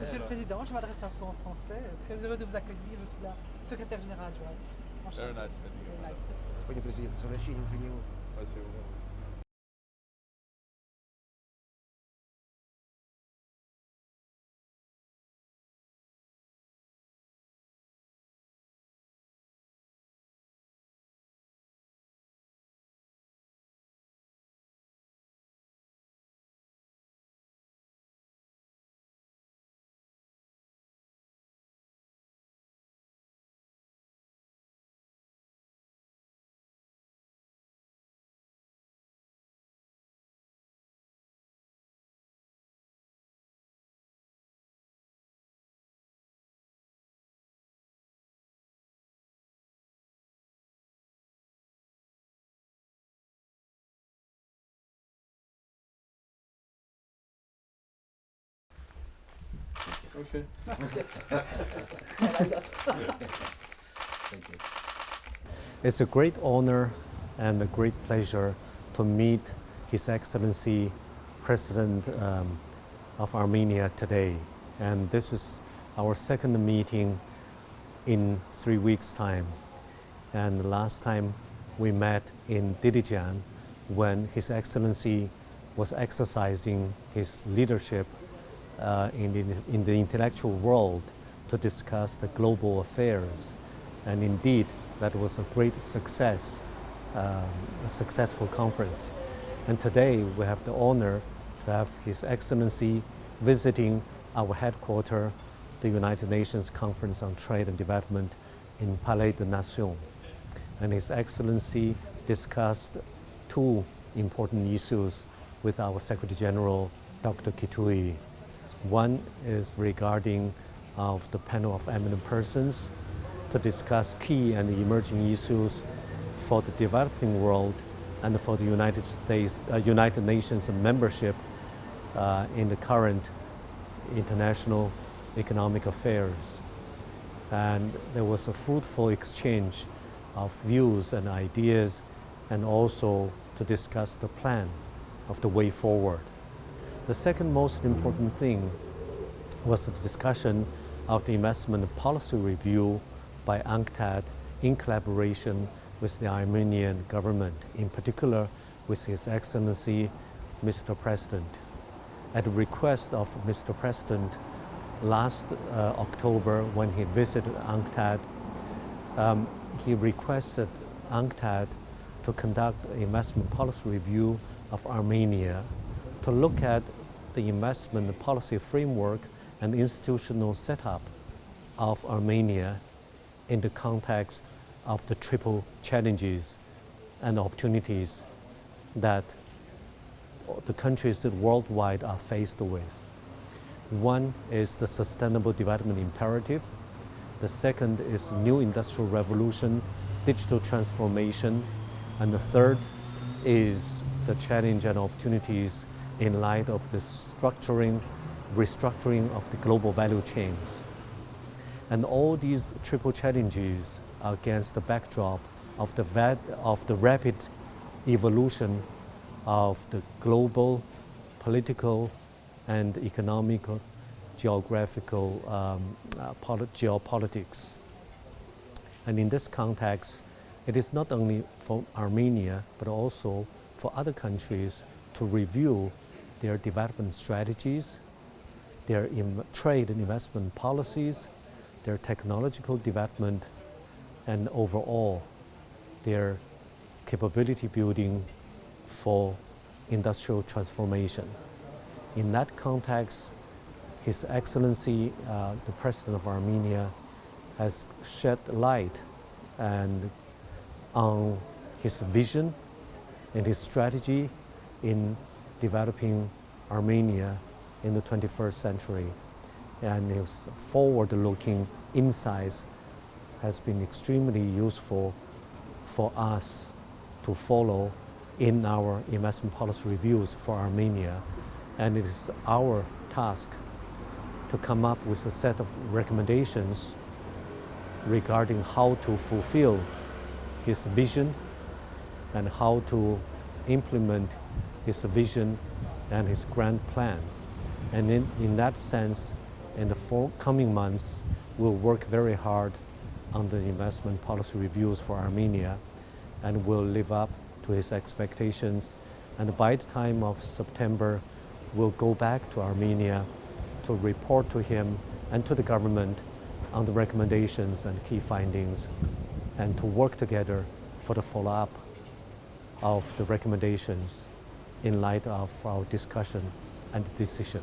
Monsieur le Président, je m'adresse à vous en français. Très heureux de vous accueillir. Je suis la secrétaire générale adjointe. Very nice meeting you. Very nice. Пане президент, с возвращением в Женеву. Спасибо. Okay. Yes. Thank you. It's a great honor and a great pleasure to meet His Excellency President of Armenia today. And this is our second meeting in 3 weeks' time. And the last time we met in Dilijan when His Excellency was exercising his leadership in the intellectual world to discuss the global affairs. And indeed, that was a great success, a successful conference. And today we have the honor to have His Excellency visiting our headquarters, the United Nations Conference on Trade and Development in Palais des Nations. And His Excellency discussed two important issues with our Secretary General, Dr. Kiթուիի. One is regarding of the panel of eminent persons to discuss key and emerging issues for the developing world and for the United Nations membership in the current international economic affairs. And there was a fruitful exchange of views and ideas, and also to discuss the plan of the way forward. The second most important thing was the discussion of the investment policy review by UNCTAD in collaboration with the Armenian government, in particular with His Excellency Mr. President. At the request of Mr. President, last October when he visited UNCTAD, he requested UNCTAD to conduct an investment policy review of Armenia to look at the investment policy framework and institutional setup of Armenia in the context of the triple challenges and opportunities that the countries worldwide are faced with. One is the sustainable development imperative. The second is new industrial revolution, digital transformation. And the third is the challenge and opportunities in light of the restructuring of the global value chains. And all these triple challenges are against the backdrop of the rapid evolution of the global political and economical geographical geopolitics. And in this context, it is not only for Armenia, but also for other countries to review their development strategies, their trade and investment policies, their technological development, and overall their capability building for industrial transformation. In that context, His Excellency, the President of Armenia, has shed light on his vision and his strategy in developing Armenia in the 21st century. And his forward-looking insights has been extremely useful for us to follow in our investment policy reviews for Armenia. And it is our task to come up with a set of recommendations regarding how to fulfill his vision and how to implement his vision and his grand plan. And in that sense, in the coming months, will work very hard on the investment policy reviews for Armenia and will live up to his expectations. And by the time of September, we'll go back to Armenia to report to him and to the government on the recommendations and key findings, and to work together for the follow-up of the recommendations in light of our discussion and decision.